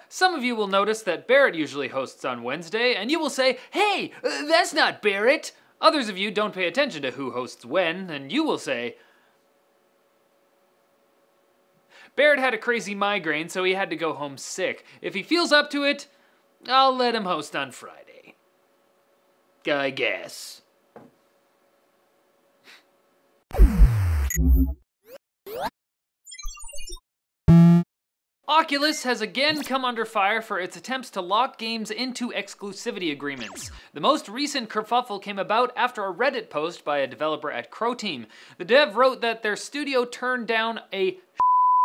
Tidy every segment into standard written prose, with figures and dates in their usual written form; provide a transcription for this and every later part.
Some of you will notice that Barret usually hosts on Wednesday, and you will say, hey, that's not Barret. Others of you don't pay attention to who hosts when, and you will say, Barret had a crazy migraine, so he had to go home sick. If he feels up to it, I'll let him host on Friday. I guess. Oculus has again come under fire for its attempts to lock games into exclusivity agreements. The most recent kerfuffle came about after a Reddit post by a developer at Croteam. The dev wrote that their studio turned down a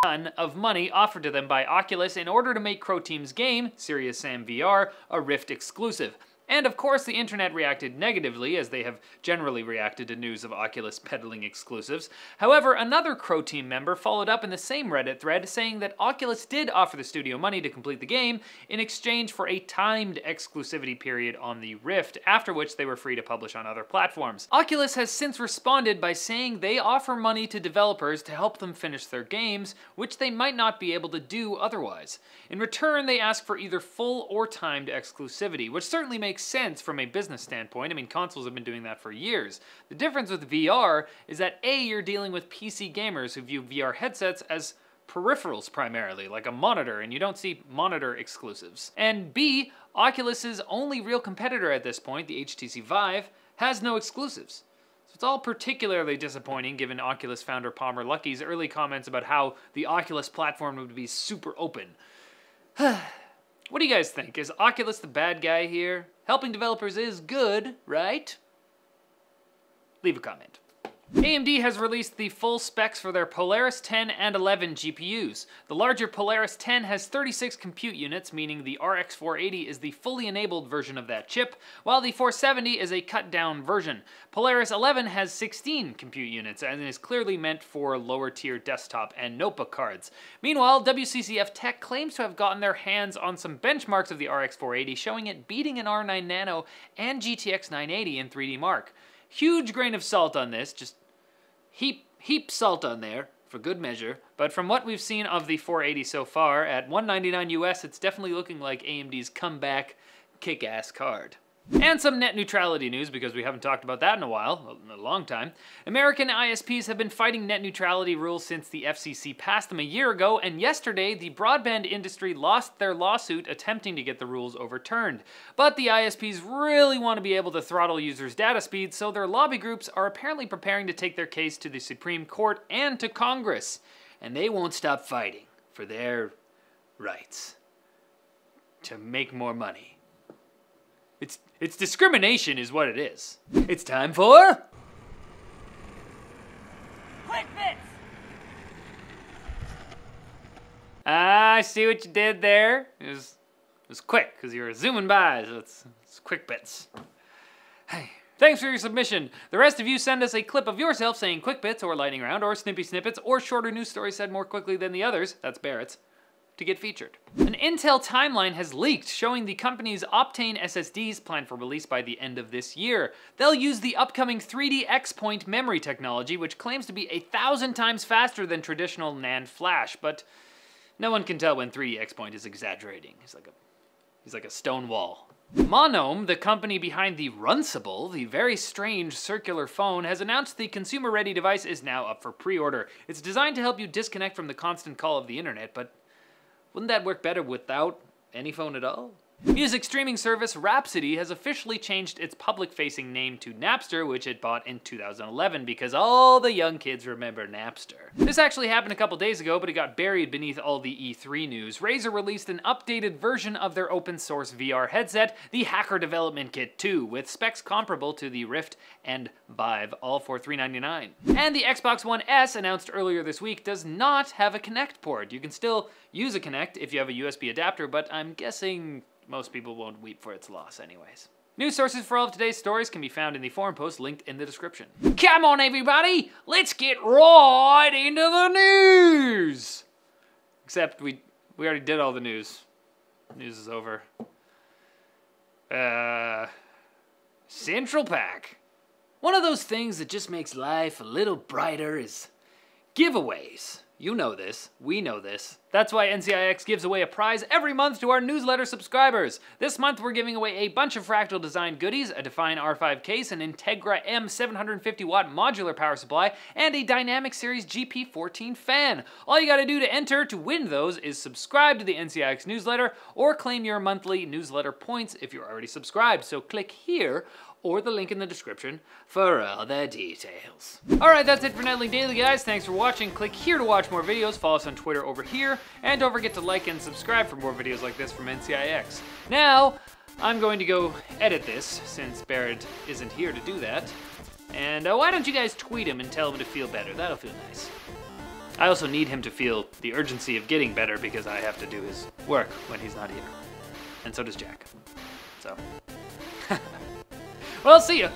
ton of money offered to them by Oculus in order to make Croteam's game, Serious Sam VR, a Rift exclusive. And of course the internet reacted negatively, as they have generally reacted to news of Oculus peddling exclusives. However, another Croteam member followed up in the same Reddit thread saying that Oculus did offer the studio money to complete the game in exchange for a timed exclusivity period on the Rift, after which they were free to publish on other platforms. Oculus has since responded by saying they offer money to developers to help them finish their games, which they might not be able to do otherwise. In return, they ask for either full or timed exclusivity, which certainly makes sense from a business standpoint. I mean, consoles have been doing that for years. The difference with VR is that A, you're dealing with PC gamers who view VR headsets as peripherals primarily, like a monitor, and you don't see monitor exclusives. And B, Oculus's only real competitor at this point, the HTC Vive, has no exclusives. So it's all particularly disappointing given Oculus founder Palmer Luckey's early comments about how the Oculus platform would be super open. What do you guys think? Is Oculus the bad guy here? Helping developers is good, right? Leave a comment. AMD has released the full specs for their Polaris 10 and 11 GPUs. The larger Polaris 10 has 36 compute units, meaning the RX 480 is the fully enabled version of that chip, while the 470 is a cut-down version. Polaris 11 has 16 compute units and is clearly meant for lower-tier desktop and notebook cards. Meanwhile, WCCF Tech claims to have gotten their hands on some benchmarks of the RX 480, showing it beating an R9 Nano and GTX 980 in 3D Mark. Huge grain of salt on this, just heap salt on there, for good measure, but from what we've seen of the 480 so far, at $199 US, it's definitely looking like AMD's comeback kick-ass card. And some net neutrality news, because we haven't talked about that in a while, in a long time. American ISPs have been fighting net neutrality rules since the FCC passed them a year ago, and yesterday the broadband industry lost their lawsuit attempting to get the rules overturned. But the ISPs really want to be able to throttle users' data speeds, so their lobby groups are apparently preparing to take their case to the Supreme Court and to Congress. And they won't stop fighting for their rights to make more money. It's discrimination is what it is. It's time for... Quick Bits! I see what you did there. It was quick, because you were zooming by, so it's Quick Bits. Hey, thanks for your submission. The rest of you send us a clip of yourself saying Quick Bits or Lightning Round or Snippy Snippets or shorter news stories said more quickly than the others, that's Barrett's, to get featured. An Intel timeline has leaked showing the company's Optane SSDs planned for release by the end of this year. They'll use the upcoming 3D X-Point memory technology, which claims to be 1,000 times faster than traditional NAND flash, but no one can tell when 3D X-Point is exaggerating. He's like a stone wall. Monome, the company behind the Runcible, the very strange circular phone, has announced the consumer-ready device is now up for pre-order. It's designed to help you disconnect from the constant call of the internet, but wouldn't that work better without any phone at all? Music streaming service Rhapsody has officially changed its public-facing name to Napster, which it bought in 2011 because all the young kids remember Napster. This actually happened a couple days ago, but it got buried beneath all the E3 news. Razer released an updated version of their open-source VR headset, the Hacker Development Kit 2, with specs comparable to the Rift and Vive, all for $399. And the Xbox One S, announced earlier this week, does not have a Kinect port. You can still use a Kinect if you have a USB adapter, but I'm guessing most people won't weep for its loss anyways. News sources for all of today's stories can be found in the forum post linked in the description. Come on everybody, let's get right into the news! Except we already did all the news. News is over. Central Pack. One of those things that just makes life a little brighter is giveaways. You know this. We know this. That's why NCIX gives away a prize every month to our newsletter subscribers. This month we're giving away a bunch of Fractal design goodies, a Define R5 case, an Integra M 750 watt modular power supply, and a Dynamic Series GP14 fan. All you gotta do to enter to win those is subscribe to the NCIX newsletter or claim your monthly newsletter points if you're already subscribed. So click here or the link in the description for all the details. Alright, that's it for Netlink Daily, guys. Thanks for watching. Click here to watch more videos. Follow us on Twitter over here. And don't forget to like and subscribe for more videos like this from NCIX. Now, I'm going to go edit this, since Barret isn't here to do that. And why don't you guys tweet him and tell him to feel better? That'll feel nice. I also need him to feel the urgency of getting better because I have to do his work when he's not here. And so does Jack. So... Well, see ya.